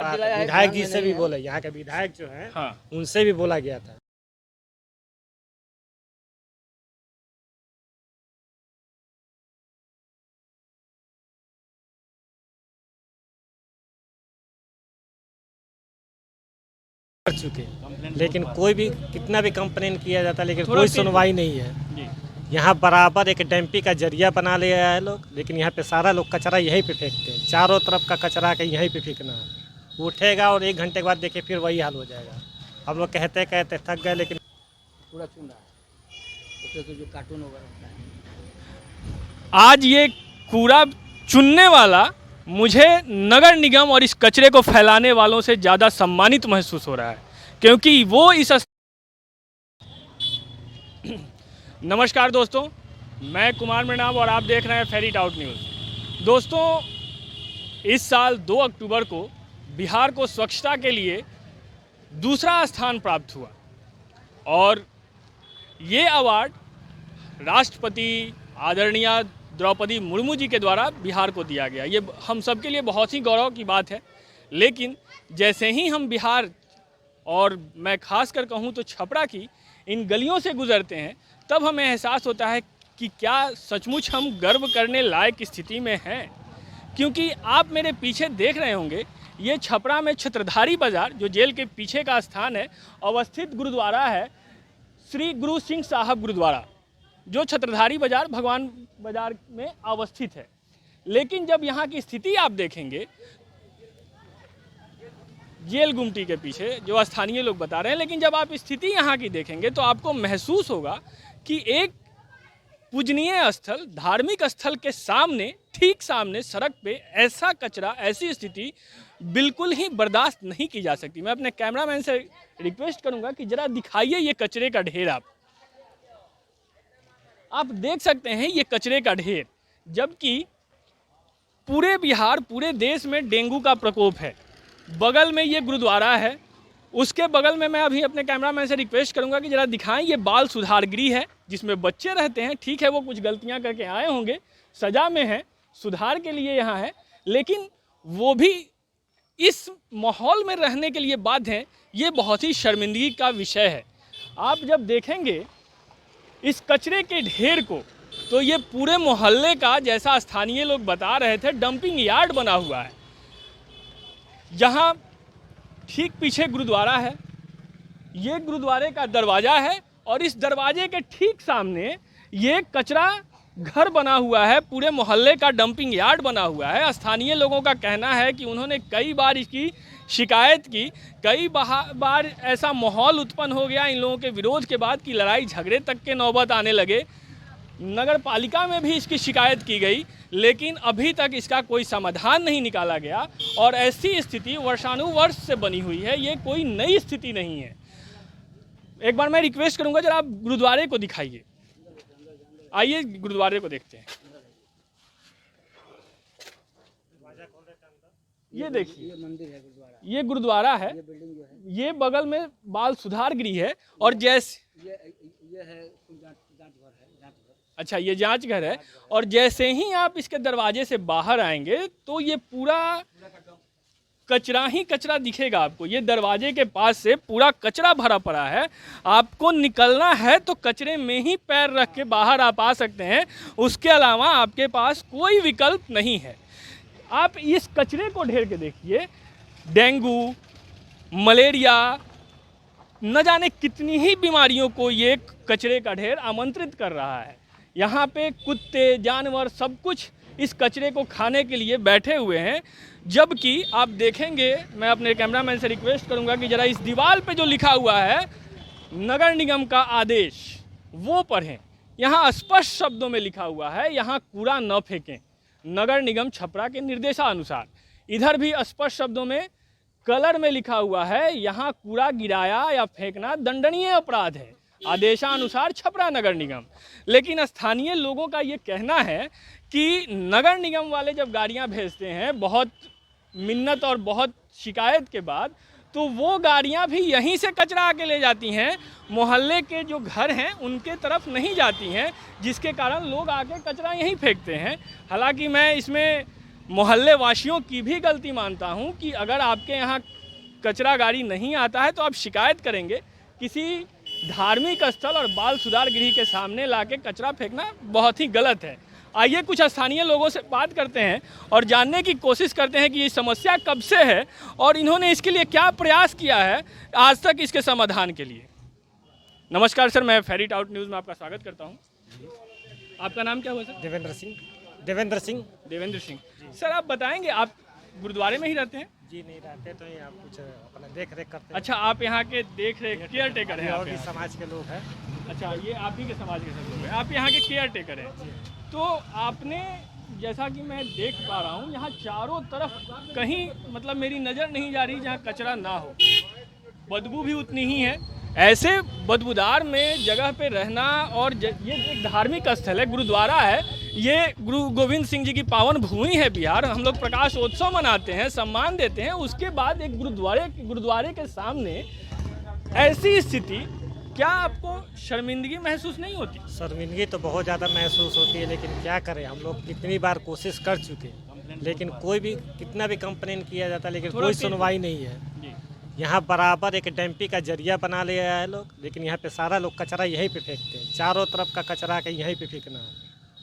विधायक जी से भी बोला, यहाँ के विधायक जो है हाँ। उनसे भी बोला गया था। कर चुके, लेकिन कोई भी कितना भी कंप्लेन किया जाता है लेकिन कोई सुनवाई नहीं है। यहाँ बराबर एक डैम्पी का जरिया बना लिया है लोग, लेकिन यहाँ पे सारा लोग कचरा यहीं पे फेंकते हैं। चारों तरफ का कचरा के यहीं पे फेंकना है, उठेगा और 1 घंटे के बाद देखिए फिर वही हाल हो जाएगा। हम लोग कहते कहते थक गए, लेकिन पूरा चुन रहा है उससे तो जो कार्टून वगैरह होता है। आज ये कूड़ा चुनने वाला मुझे नगर निगम और इस कचरे को फैलाने वालों से ज़्यादा सम्मानित महसूस हो रहा है, क्योंकि वो इस नमस्कार दोस्तों, मैं कुमार मृणाल और आप देख रहे हैं फेरी टाउट न्यूज़। दोस्तों, इस साल 2 अक्टूबर को बिहार को स्वच्छता के लिए दूसरा स्थान प्राप्त हुआ और ये अवार्ड राष्ट्रपति आदरणीय द्रौपदी मुर्मू जी के द्वारा बिहार को दिया गया। ये हम सब के लिए बहुत ही गौरव की बात है। लेकिन जैसे ही हम बिहार और मैं खास कर कहूँ तो छपरा की इन गलियों से गुजरते हैं, तब हमें एहसास होता है कि क्या सचमुच हम गर्व करने लायक स्थिति में हैं। क्योंकि आप मेरे पीछे देख रहे होंगे, ये छपरा में छत्रधारी बाज़ार, जो जेल के पीछे का स्थान है, अवस्थित गुरुद्वारा है श्री गुरु सिंह साहब गुरुद्वारा, जो छत्रधारी बाज़ार भगवान बाज़ार में अवस्थित है। लेकिन जब यहाँ की स्थिति आप देखेंगे, जेल गुमटी के पीछे जो स्थानीय लोग बता रहे हैं, लेकिन जब आप स्थिति यहाँ की देखेंगे तो आपको महसूस होगा कि एक पूजनीय स्थल, धार्मिक स्थल के सामने, ठीक सामने सड़क पे ऐसा कचरा, ऐसी स्थिति बिल्कुल ही बर्दाश्त नहीं की जा सकती। मैं अपने कैमरामैन से रिक्वेस्ट करूंगा कि जरा दिखाइए ये कचरे का ढेर। आप देख सकते हैं ये कचरे का ढेर, जबकि पूरे बिहार, पूरे देश में डेंगू का प्रकोप है। बगल में ये गुरुद्वारा है, उसके बगल में मैं अभी अपने कैमरामैन से रिक्वेस्ट करूंगा कि ज़रा दिखाएं, ये बाल सुधार गृह है जिसमें बच्चे रहते हैं। ठीक है, वो कुछ गलतियां करके आए होंगे, सज़ा में हैं, सुधार के लिए यहाँ है, लेकिन वो भी इस माहौल में रहने के लिए बाध्य हैं। ये बहुत ही शर्मिंदगी का विषय है। आप जब देखेंगे इस कचरे के ढेर को, तो ये पूरे मोहल्ले का, जैसा स्थानीय लोग बता रहे थे, डंपिंग यार्ड बना हुआ है। यहाँ ठीक पीछे गुरुद्वारा है, ये गुरुद्वारे का दरवाज़ा है और इस दरवाजे के ठीक सामने ये कचरा घर बना हुआ है, पूरे मोहल्ले का डंपिंग यार्ड बना हुआ है। स्थानीय लोगों का कहना है कि उन्होंने कई बार इसकी शिकायत की, कई बार ऐसा माहौल उत्पन्न हो गया इन लोगों के विरोध के बाद कि लड़ाई झगड़े तक के नौबत आने लगे। नगर पालिका में भी इसकी शिकायत की गई, लेकिन अभी तक इसका कोई समाधान नहीं निकाला गया और ऐसी स्थिति वर्षानुवर्ष से बनी हुई है। ये कोई नई स्थिति नहीं है। एक बार मैं रिक्वेस्ट करूंगा, जरा आप गुरुद्वारे को दिखाइए। आइए गुरुद्वारे को देखते हैं। ये देखिए, ये मंदिर है गुरुद्वारा, ये गुरुद्वारा है, ये बिल्डिंग जो है, ये बगल में बाल सुधार गृह है और जैसे ये है जांच घर है, जांच घर। अच्छा, ये जांच घर है और जैसे ही आप इसके दरवाजे से बाहर आएंगे तो ये पूरा कचरा ही कचरा दिखेगा आपको। ये दरवाजे के पास से पूरा कचरा भरा पड़ा है। आपको निकलना है तो कचरे में ही पैर रख के बाहर आप आ सकते हैं, उसके अलावा आपके पास कोई विकल्प नहीं है। आप इस कचरे को ढेर के देखिए, डेंगू, मलेरिया, न जाने कितनी ही बीमारियों को ये कचरे का ढेर आमंत्रित कर रहा है। यहाँ पे कुत्ते, जानवर सब कुछ इस कचरे को खाने के लिए बैठे हुए हैं। जबकि आप देखेंगे, मैं अपने कैमरामैन से रिक्वेस्ट करूंगा कि ज़रा इस दीवार पे जो लिखा हुआ है नगर निगम का आदेश, वो पढ़ें। यहाँ स्पष्ट शब्दों में लिखा हुआ है, यहाँ कूड़ा न फेंकें, नगर निगम छपरा के निर्देशानुसार। इधर भी स्पष्ट शब्दों में कलर में लिखा हुआ है, यहाँ कूड़ा गिराया या फेंकना दंडनीय अपराध है, आदेशानुसार छपरा नगर निगम। लेकिन स्थानीय लोगों का ये कहना है कि नगर निगम वाले जब गाड़ियाँ भेजते हैं बहुत मिन्नत और बहुत शिकायत के बाद, तो वो गाड़ियाँ भी यहीं से कचरा आके ले जाती हैं, मोहल्ले के जो घर हैं उनके तरफ नहीं जाती हैं, जिसके कारण लोग आके कचरा यहीं फेंकते हैं। हालांकि मैं इसमें मोहल्ले वासियों की भी गलती मानता हूं कि अगर आपके यहाँ कचरा गाड़ी नहीं आता है तो आप शिकायत करेंगे। किसी धार्मिक स्थल और बाल सुधार गृह के सामने लाके कचरा फेंकना बहुत ही गलत है। आइए कुछ स्थानीय लोगों से बात करते हैं और जानने की कोशिश करते हैं कि ये समस्या कब से है और इन्होंने इसके लिए क्या प्रयास किया है आज तक इसके समाधान के लिए। नमस्कार सर, मैं फेरिट आउट न्यूज़ में आपका स्वागत करता हूँ। आपका नाम क्या हुआ सर? देवेंद्र सिंह। देवेंद्र सिंह। देवेंद्र सिंह। सर आप बताएंगे, आप गुरुद्वारे में ही रहते हैं? जी नहीं रहते तो यहाँ कुछ अपना देख रेख करते हैं। अच्छा, आप यहाँ के देख रेख केयर टेकर हैं? और भी समाज के लोग हैं। अच्छा, ये आप ही के समाज के सब लोग हैं, आप यहाँ के केयर टेकर हैं। तो आपने, जैसा कि मैं देख पा रहा हूँ, यहाँ चारों तरफ कहीं मतलब मेरी नज़र नहीं जा रही जहाँ कचरा ना हो, बदबू भी उतनी ही है। ऐसे बदबूदार में जगह पे रहना, और ये एक धार्मिक स्थल है, गुरुद्वारा है, ये गुरु गोविंद सिंह जी की पावन भूमि है बिहार। हम लोग प्रकाश उत्सव मनाते हैं, सम्मान देते हैं, उसके बाद एक गुरुद्वारे के सामने ऐसी स्थिति, क्या आपको शर्मिंदगी महसूस नहीं होती? शर्मिंदगी तो बहुत ज़्यादा महसूस होती है, लेकिन क्या करें, हम लोग कितनी बार कोशिश कर चुके हैं, लेकिन कोई भी कितना भी कंप्लेन किया जाता है, लेकिन कोई सुनवाई नहीं है। यहाँ बराबर एक डैम्पी का जरिया बना लिया है लोग, लेकिन यहाँ पे सारा लोग कचरा यहीं पे फेंकते हैं। चारों तरफ का कचरा के यहीं पे फेंकना है,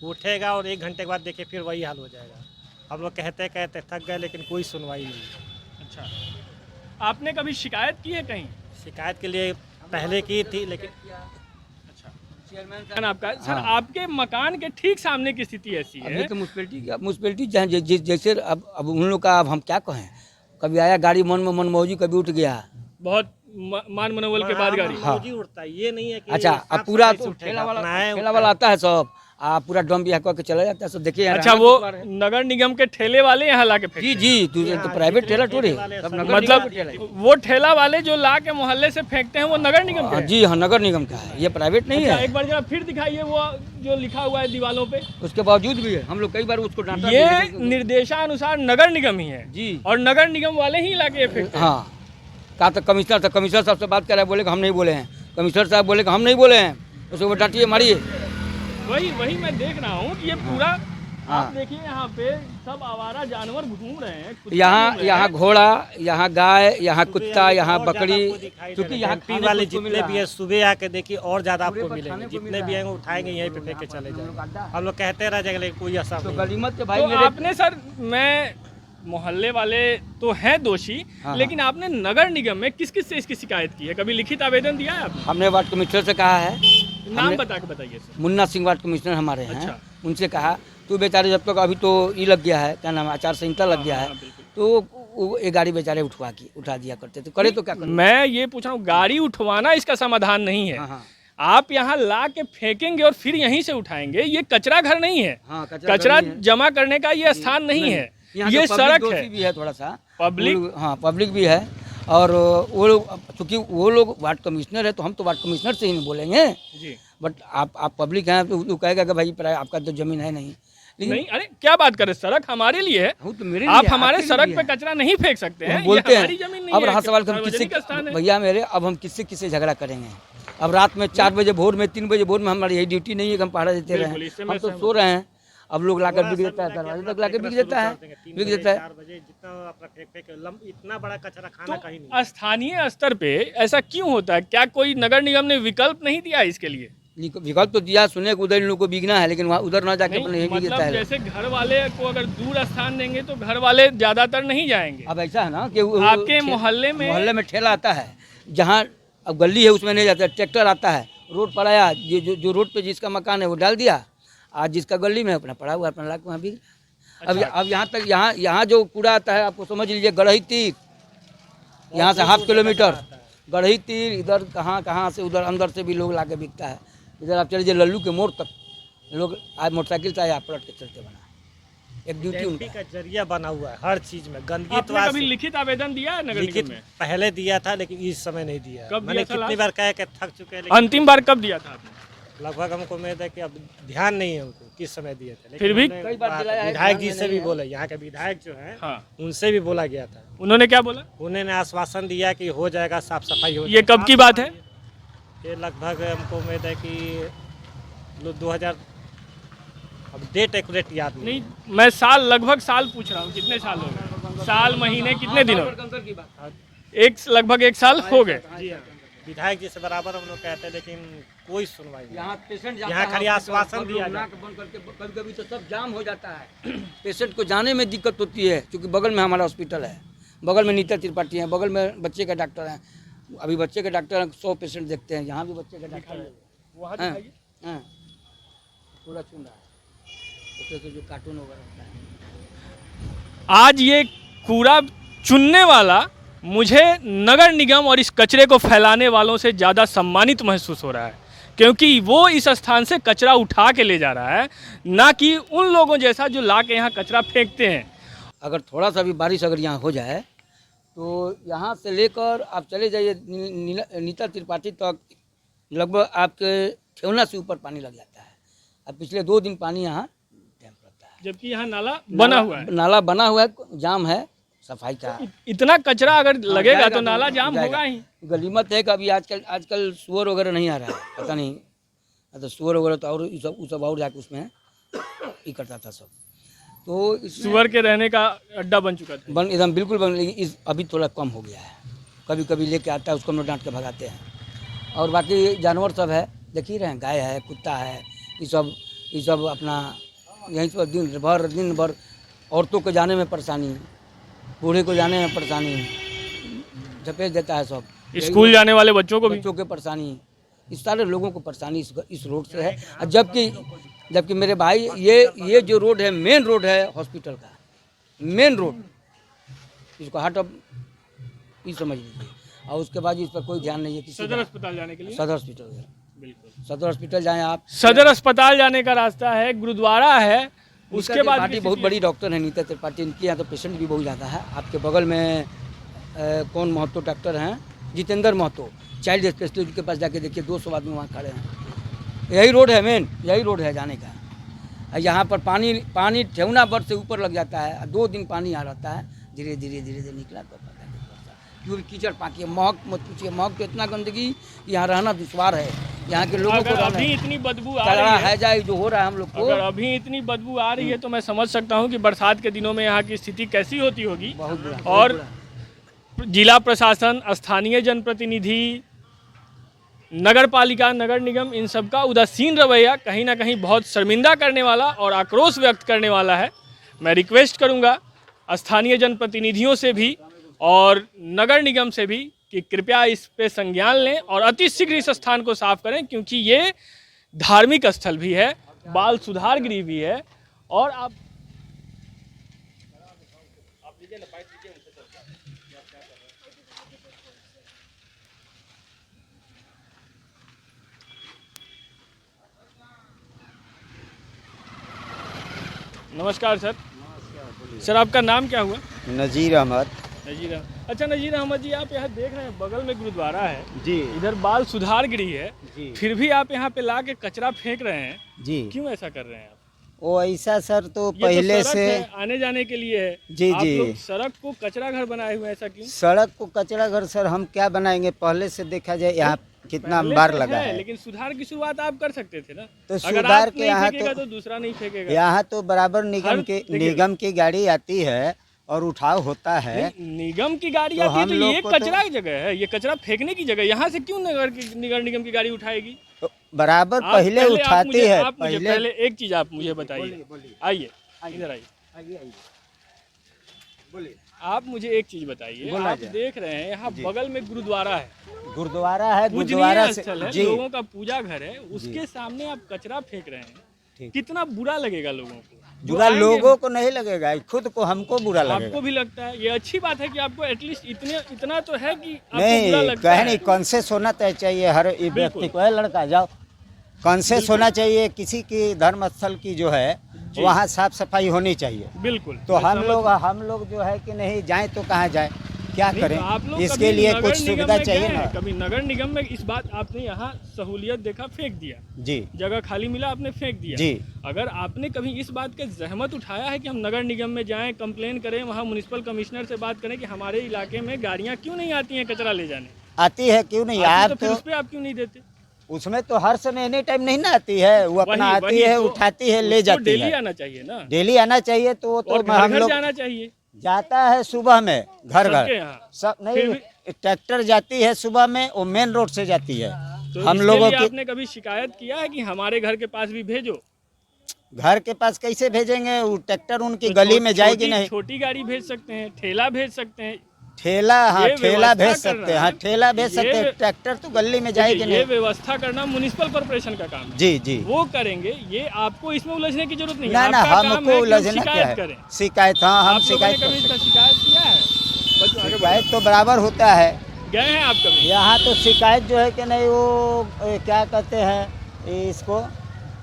उठेगा और 1 घंटे के बाद देखिए फिर वही हाल हो जाएगा। हम लोग कहते थक गए, लेकिन कोई सुनवाई नहीं। अच्छा, आपने कभी शिकायत की है कहीं? शिकायत के लिए पहले की थी, लेकिन अच्छा आपका सर, आपके मकान के ठीक सामने की स्थिति ऐसी है। अभी तो म्युनिसिपैलिटी जैसे अब उन लोग का अब हम क्या कहें, कभी आया गाड़ी मन में मनमौजी, कभी उठ गया, बहुत मान मनोबल के बाद गाड़ी मौजी उठता है, ये नहीं है कि अच्छा अब पूरा तो ठेला वाला आता है सब, पूरा डम भी हकवा के चला जाता है सब। देखिए अच्छा, वो नगर निगम के ठेले वाले यहाँ ला के फेंकते जी हैं? जी, तो प्राइवेट ठेला टूरे, मतलब वो ठेला वाले जो ला के मोहल्ले से फेंकते हैं वो नगर निगम के हैं? जी हाँ, नगर निगम का है, ये प्राइवेट नहीं है। एक बार जरा फिर दिखाइए वो जो लिखा हुआ है दीवालों पे। उसके बावजूद भी है, हम लोग कई बार उसको डांटा। ये निर्देशानुसार नगर निगम ही है जी, और नगर निगम वाले ही ला के फेंकते हैं। हाँ, कहा तो कमिश्नर साहब से बात कर रहा है, बोले कि हम नहीं बोले हैं। कमिश्नर साहब बोले कि हम नहीं बोले हैं, उसको डांटिए मारिए। वही मैं देख रहा हूँ कि ये पूरा आप देखिए, यहाँ पे सब आवारा जानवर घूम रहे हैं। यहाँ घोड़ा, यहाँ गाय, यहाँ कुत्ता, यहाँ बकरी, क्योंकि यहाँ पी वाले जितने भी है सुबह आके देखिए और ज्यादा आपको मिलेंगे, जितने भी आएंगे उठाएंगे यहीं पे फेंक के चले जाएंगे। हम लोग कहते रह जाएंगे, लेकिन कोई असर नहीं। गलीमत के भाई तो आपने सर, मैं मोहल्ले वाले तो हैं दोषी, लेकिन आपने नगर निगम में किस किस से इसकी शिकायत की है? कभी लिखित आवेदन दिया है आपने? हमने वार्ड कमिश्नर से कहा है, नाम बता के बताइए sir. Munna Singh ward commissioner हमारे हैं। अच्छा। उनसे कहा तो बेचारे जब तक अभी तो ये लग गया है, क्या नाम है, आचार संहिता लग गया है, तो ये गाड़ी बेचारे उठा दिया करते थे, करे तो क्या करें। मैं ये पूछ रहा हूँ, गाड़ी उठवाना इसका समाधान नहीं है। आप यहाँ ला के फेंकेंगे और फिर यहीं से उठाएंगे, ये कचरा घर नहीं है। कचरा जमा करने का ये स्थान नहीं है, ये सड़क है। भी है थोड़ा सा पब्लिक, हाँ पब्लिक भी है। और वो लोग, चूँकि वो लोग वार्ड कमिश्नर है तो हम तो वार्ड कमिश्नर से ही नहीं बोलेंगे जी, बट आप पब्लिक हैं तो कहेगा कि भाई आपका तो जमीन है नहीं। नहीं, अरे क्या बात कर रहे, सड़क हमारे लिए है, तो मेरे लिए, आप हमारे सड़क पे कचरा नहीं फेंक सकते हैं, बोलते हैं। अब रहा सवाल भैया मेरे, अब हम किससे झगड़ा करेंगे? अब रात में 4 बजे भोर में, 3 बजे भोर में हमारी यही ड्यूटी नहीं है कि हम पहरा देते रहे, हम तो सो रहे हैं। अब लोग लाकर बिक देता है, दरवाजे तक लाकर बिक देता है। इतना बड़ा कचरा खाना कहीं नहीं। तो स्थानीय स्तर पे ऐसा क्यों होता है? क्या कोई नगर निगम ने विकल्प नहीं दिया इसके लिए? विकल्प तो दिया, सुने कि उधर इन लोगों को बिकना है, लेकिन वहाँ उधर ना जाके अपने नहीं बिक देता है। जैसे घर वाले को अगर दूर स्थान देंगे तो घर वाले ज्यादातर नहीं जाएंगे। अब ऐसा है ना कि आपके मोहल्ले में ठेला आता है, जहाँ अब गली है उसमें नहीं जाता, ट्रैक्टर आता है, रोड पर आया, जो रोड पे जिसका मकान है वो डाल दिया, आज जिसका गली में अपना पड़ा हुआ अपना लाख वहाँ बिक। अब यहाँ तक, यहाँ जो कूड़ा आता है, आपको समझ लीजिए गढ़ई तीर, यहाँ से ½ किलोमीटर गढ़ई तीर, इधर कहाँ से उधर अंदर से भी लोग ला के बिकता है। इधर आप चलिए लल्लू के मोड़ तक लोग आज मोटरसाइकिल से आया, पलट के चलते बना, एक ड्यूटी उनका का जरिया बना हुआ है हर चीज में। गंदगी आपने कभी लिखित आवेदन दिया है नगर निगम में? पहले दिया था, लेकिन इस समय नहीं दिया। कब मैंने दिया था? कितनी बार कह के थक चुके हैं। अंतिम बार कब दिया था आपने? लगभग हमको उम्मीद है कि अब ध्यान नहीं है उनको किस समय दिए थे, फिर भी कई बार दिलाया है, विधायक जी से भी बोला, यहाँ के विधायक जो है उनसे भी बोला गया था। उन्होंने क्या बोला? उन्होंने आश्वासन दिया कि हो जाएगा, साफ सफाई हो। ये कब की बात है? ये लगभग हमको उम्मीद है कि 2000, अब अब डेट एक्यूरेट याद नहीं। नहीं, मैं साल लगभग साल पूछ रहा हूँ, कितने साल हो गए? साल, महीने, कितने दिनों? लगभग 1 साल हो गए। जी हाँ, विधायक जी से बराबर हम लोग कहते हैं, लेकिन कोई सुनवाई नहीं। यहाँ पेशेंट यहाँ खाली आश्वासन दिया जाता है। कभी कभी तो सब जाम हो जाता है। पेशेंट को जाने में दिक्कत होती है, क्योंकि बगल में हमारा हॉस्पिटल है, बगल में नीता त्रिपाठी है, बगल में बच्चे का डॉक्टर है। अभी बच्चे के डॉक्टर 100 पेशेंट देखते हैं, यहाँ भी बच्चे का डॉक्टर है। वहाँ हाँ, दिखाइए। हाँ, पूरा चुन रहा है, उसमें से जो कार्टून वगैरह होता है। आज ये कूड़ा चुनने वाला मुझे नगर निगम और इस कचरे को फैलाने वालों से ज़्यादा सम्मानित महसूस हो रहा है, क्योंकि वो इस स्थान से कचरा उठा के ले जा रहा है, ना कि उन लोगों जैसा जो ला के यहाँ कचरा फेंकते हैं। अगर थोड़ा सा भी बारिश अगर यहाँ हो जाए तो यहाँ से लेकर आप चले जाइए नीता त्रिपाठी तक, लगभग आपके ठेवना से ऊपर पानी लग जाता है। अब पिछले 2 दिन पानी यहाँ डैम रहता है, जबकि यहाँ नाला बना हुआ है। नाला बना हुआ है, जाम है सफाई का। इतना कचरा अगर लगेगा तो नाला जाम होगा ही। गलीमत है कि अभी आजकल सुअर वगैरह नहीं आ रहा है, पता नहीं, तो सुअर वगैरह तो और ये सब और जाके उसमें ये करता था सब। तो सुअर के रहने का अड्डा बन चुका था, एकदम बिल्कुल बन, लेकिन अभी थोड़ा कम हो गया है। कभी कभी लेके आता है, उसको हम लोग डांट के भगाते हैं। और बाकी जानवर सब है, देख ही रहे हैं, गाय है, कुत्ता है, ये सब अपना यहीं पर दिन भर औरतों को जाने में परेशानी, बूढ़े को जाने में परेशानी, झपेट देता है सब। स्कूल जाने वाले बच्चों को भी बच्चों के परेशानी, इस सारे लोगों को परेशानी इस रोड से है। और जबकि मेरे भाई ये जो रोड है, मेन रोड है हॉस्पिटल का, मेन रोड, इसको हट अब ये समझ लीजिए। और उसके बाद इस पर कोई ध्यान नहीं है किसी सदर अस्पताल जाने के लिए। सदर हॉस्पिटल, बिल्कुल सदर हॉस्पिटल जाएं आप। सदर अस्पताल जाने का रास्ता है, गुरुद्वारा है, उसके बाद त्रिपाठी बहुत बड़ी डॉक्टर है नीता त्रिपाठी, इनके यहाँ तो पेशेंट भी बहुत ज़्यादा है। आपके बगल में कौन महतो डॉक्टर हैं, जितेंद्र महतो, चाइल्ड स्पेशलिस्ट के पास जाके देखिए, 200 आदमी वहाँ खड़े हैं। यही रोड है मेन, यही रोड है जाने का। यहाँ पर पानी ठेवना बट से ऊपर लग जाता है। 2 दिन पानी आ रहता है, धीरे धीरे निकला तो पता नहीं पड़ता, क्योंकि कीचड़ पाकी है, महक मत पूछिए, महक तो इतना गंदगी, यहाँ रहना दुश्वार है। यहाँ के लोगों को अभी इतनी बदबू आ रही है जाए जो हो रहा है हम लोग को, अगर अभी इतनी बदबू आ रही है तो मैं समझ सकता हूँ कि बरसात के दिनों में यहाँ की स्थिति कैसी होती होगी। बहुत बुरा, और जिला प्रशासन, स्थानीय जनप्रतिनिधि, नगर पालिका, नगर निगम, इन सब का उदासीन रवैया कहीं ना कहीं बहुत शर्मिंदा करने वाला और आक्रोश व्यक्त करने वाला है। मैं रिक्वेस्ट करूंगा स्थानीय जनप्रतिनिधियों से भी और नगर निगम से भी कि कृपया इस पे संज्ञान लें और अति शीघ्र इस स्थान को साफ करें, क्योंकि ये धार्मिक स्थल भी है, बाल सुधार गृह भी है। और आप नमस्कार सर। सर आपका नाम क्या हुआ? नज़ीर अहमद। नज़ीर अहमद। अच्छा नज़ीर अहमद जी, आप यहाँ देख रहे हैं बगल में गुरुद्वारा है जी, इधर बाल सुधार गृह है जी, फिर भी आप यहाँ पे ला के कचरा फेंक रहे हैं, जी। क्यों ऐसा कर रहे हैं आप? वो ऐसा सर तो ये पहले तो सड़क से है, आने जाने के लिए है। जी, आप जी। लोग सड़क को कचरा घर बनाए हुए हैं, ऐसा क्यों? सड़क को कचरा घर सर हम क्या बनाएंगे, पहले से देखा जाए यहाँ कितना पहले बार से लगा है। लेकिन सुधार की शुरुआत आप कर सकते थे ना। तो अगर सुधार आप के नहीं यहाँ फेंकेगा तो तो दूसरा नहीं फेंकेगा। यहाँ तो बराबर देखिए। निगम की गाड़ी आती है और उठाव होता है। नहीं, निगम की गाड़ी तो आती है हम तो लोग ये को तो- कचरा की जगह है, ये कचरा फेंकने की जगह, यहाँ से क्यों नगर निगम की गाड़ी उठाएगी? तो बराबर आप पहले आप उठाती मुझे- है। आप मुझे पहले एक चीज आप मुझे बताइए, आइए इधर आइए, आप मुझे एक चीज बताइए। बोला आप जाए। देख रहे हैं यहाँ बगल में गुरुद्वारा है, गुरुद्वारा है, गुरुद्वारा पूजनीय से स्थल है, जी, लोगों का पूजा घर है, उसके सामने आप कचरा फेंक रहे हैं, ठीक। कितना बुरा लगेगा लोगों को? जो बुरा आएंगे- लोगों को नहीं लगेगा, खुद को हमको बुरा लगेगा। आपको भी लगता है? ये अच्छी बात है कि आपको एटलीस्ट इतना तो है कि आपको बुरा नहीं लगता कहे है। नहीं, कॉन्सेस होना तय चाहिए हर व्यक्ति को। है लड़का जाओ, कॉन्सेस होना चाहिए, किसी की धर्म स्थल की जो है जी। वहाँ साफ सफाई होनी चाहिए। बिल्कुल। तो मैं हम समझ- लोग जो है कि नहीं जाए तो कहाँ जाए, क्या नहीं, करें, तो आप लोग इसके कभी लिए नगर कुछ निगम सुविधा में चाहिए गए ना। हैं? कभी नगर निगम में इस बात आपने यहाँ सहूलियत देखा, फेंक दिया, जी, जगह खाली मिला आपने फेंक दिया। जी। अगर आपने कभी इस बात के जहमत उठाया है कि हम नगर निगम में जाएं, कंप्लेन करें, वहाँ म्युनिसिपल कमिश्नर से बात करें कि हमारे इलाके में गाड़ियाँ क्यों नहीं आती हैं कचरा ले जाने? आती है क्यों नहीं, आती आप तो फिर तो उस पे आप क्यों नहीं देते? उसमें तो हर समय एनी टाइम नहीं ना आती है, वो अपना आती है, उठाती है, ले जाती डेली है। आना चाहिए ना, डेली आना चाहिए, तो वो और तो घर हम घर लोग जाना चाहिए जाता है सुबह में, घर सबके घर यहाँ। सब फिर नहीं, ट्रैक्टर जाती है सुबह में, वो मेन रोड से जाती है। तो हम इसके लोगों लिए के आपने कभी शिकायत किया है कि हमारे घर के पास भी भेजो? घर के पास कैसे भेजेंगे, वो ट्रैक्टर उनकी तो गली में जाएगी नहीं। छोटी गाड़ी भेज सकते हैं, ठेला भेज सकते हैं, ठेला, हाँ ये ठेला व्यवस्था भेज करना सकते हैं, हाँ ठेला भेज ये सकते हैं, ट्रैक्टर तो गली में जाएगी ये नहीं। व्यवस्था करना म्युनिसिपल कॉर्पोरेशन का काम है। जी जी, वो करेंगे, ये आपको इसमें उलझने की जरूरत नहीं है। ना ना, आपका काम है हमको कि हम उलझना क्या शिकायत है, करें। शिकायत, हाँ हम आप लोगों ने शिकायत कभी इसका शिकायत किया है? बच्चों आगे बढ़ो। शिकायत तो बराबर होता है। गए हैं आप कभी? यहाँ तो शिकायत जो है कि नहीं, वो क्या कहते हैं इसको,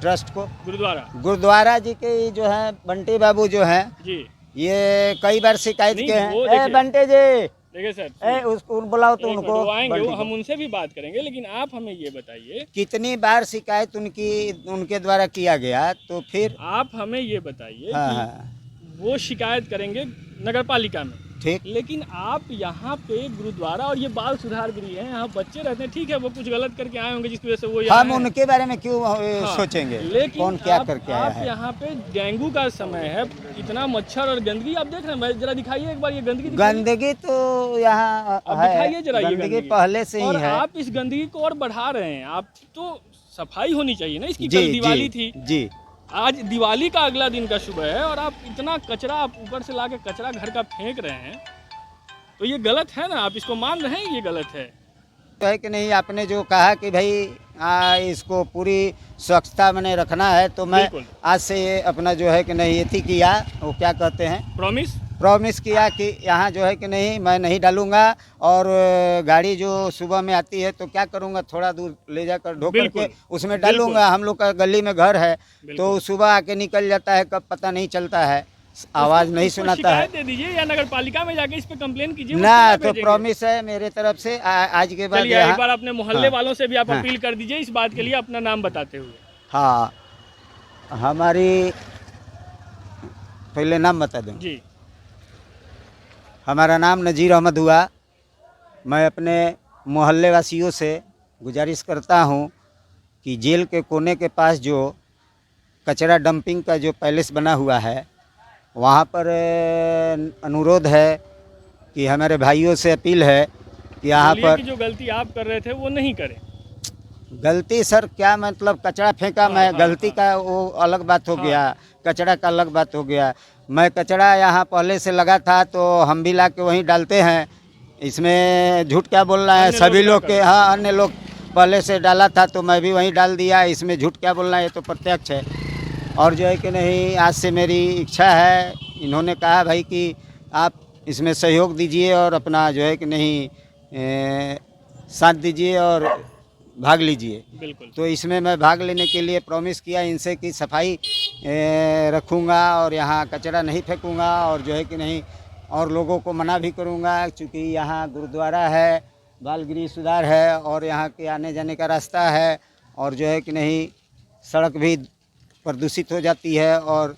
ट्रस्ट को, गुरुद्वारा जी के जो है बंटी बाबू जो हैं, जी ये कई बार शिकायत नहीं, किए हैं। वो ए देखिए। बंटे जी, देखिए सर, उसको बुलाओ तो एक उनको, मिनट, वो आएंगे, बंटी वो को। हम उनसे भी बात करेंगे, लेकिन आप हमें ये बताइए, कितनी बार शिकायत उनके द्वारा किया गया, तो फिर आप हमें ये बताइए हाँ कि हाँ वो शिकायत करेंगे नगर पालिका में, ठीक, लेकिन आप यहाँ पे गुरुद्वारा और ये बाल सुधार गृह है, यहाँ बच्चे रहते हैं, ठीक है वो कुछ गलत करके आए होंगे जिसकी वजह से वो यहाँ हम हैं। उनके बारे में क्यों हाँ, सोचेंगे, लेकिन कौन क्या आप, करके आया आप है। यहाँ पे डेंगू का समय है, इतना मच्छर और गंदगी आप देख रहे हैं, जरा दिखाइए एक बार ये गंदगी दिखाइए। गंदगी तो यहाँ अब है, दिखाइए जरा ये गंदगी पहले से ही और है। आप इस गंदगी को और बढ़ा रहे हैं। आप तो सफाई होनी चाहिए ना इसकी, जी कल दिवाली जी थी, जी, आज दिवाली का अगला दिन का सुबह है और आप इतना कचरा, आप ऊपर से लाके कचरा घर का फेंक रहे हैं, तो ये गलत है ना, आप इसको मान रहे हैं ये गलत है। तो है कि नहीं, आपने जो कहा कि भाई इसको पूरी स्वच्छता मैंने रखना है, तो मैं बिल्कुल। आज से ये अपना जो है कि नहीं ये किया, वो क्या कहते हैं, प्रॉमिस किया कि यहाँ जो है कि नहीं मैं नहीं डालूंगा, और गाड़ी जो सुबह में आती है तो क्या करूँगा, थोड़ा दूर ले जाकर ढो करके उसमें डालूंगा। हम लोग का गली में घर है, तो सुबह आके निकल जाता है, कब पता नहीं चलता है, आवाज़ नहीं सुनाता है। दे दीजिए या नगर पालिका में जाके इस पे कंप्लेन कीजिए ना, तो प्रॉमिस है मेरे तरफ से आज के बाद। चलिए एक बार अपने मोहल्ले वालों से भी आप हाँ। अपील कर दीजिए इस बात के लिए, अपना नाम बताते हुए। हाँ, हमारी पहले नाम बता दूँ जी, हमारा नाम नज़ीर अहमद हुआ। मैं अपने मोहल्ले वासियों से गुजारिश करता हूँ कि जेल के कोने के पास जो कचरा डंपिंग का जो पैलेस बना हुआ है, वहाँ पर अनुरोध है कि हमारे भाइयों से अपील है कि यहाँ पर कि जो गलती आप कर रहे थे वो नहीं करें। गलती सर क्या मतलब, कचरा फेंका मैं, गलती का वो अलग बात हो गया, कचरा का अलग बात हो गया। मैं कचरा यहाँ पहले से लगा था, तो हम भी ला के वहीं डालते हैं, इसमें झूठ क्या बोलना है, सभी लोग के, हाँ अन्य लोग पहले से डाला था तो मैं भी वहीं डाल दिया, इसमें झूठ क्या बोलना है, ये तो प्रत्यक्ष है। और जो है कि नहीं, आज से मेरी इच्छा है, इन्होंने कहा भाई कि आप इसमें सहयोग दीजिए और अपना जो है कि नहीं साथ दीजिए और भाग लीजिए। बिल्कुल। तो इसमें मैं भाग लेने के लिए प्रॉमिस किया इनसे कि सफाई रखूँगा और यहाँ कचरा नहीं फेंकूँगा, और जो है कि नहीं, और लोगों को मना भी करूँगा, क्योंकि यहाँ गुरुद्वारा है, बाल गृह सुधार है, और यहाँ के आने जाने का रास्ता है, और जो है कि नहीं सड़क भी प्रदूषित हो जाती है, और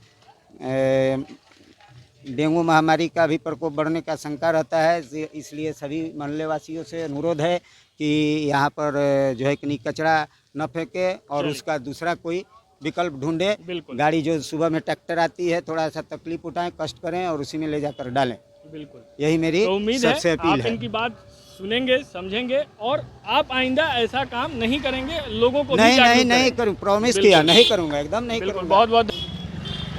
डेंगू महामारी का भी प्रकोप बढ़ने का शंका रहता है। इसलिए सभी मोहल्ले वासियों से अनुरोध है कि यहाँ पर जो है कि नहीं कचरा न फेंके और उसका दूसरा कोई विकल्प ढूंढे। गाड़ी जो सुबह में ट्रैक्टर आती है, थोड़ा सा तकलीफ उठाएं, कष्ट करें और उसी में ले जाकर डालें। बिल्कुल, यही मेरी तो उम्मीद सबसे अपील आप है। इनकी बात सुनेंगे, समझेंगे और आप आइंदा ऐसा काम नहीं करेंगे, लोगों को नहीं करूँ, प्रॉमिस किया, नहीं करूँगा, एकदम नहीं करूँगा। बहुत बहुत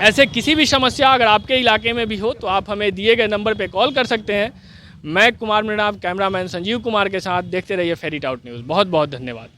ऐसे किसी भी समस्या अगर आपके इलाके में भी हो तो आप हमें दिए गए नंबर पे कॉल कर सकते हैं। मैं कुमार मृणाल, कैमरामैन संजीव कुमार के साथ, देखते रहिए फेरी टाउट न्यूज़। बहुत बहुत धन्यवाद।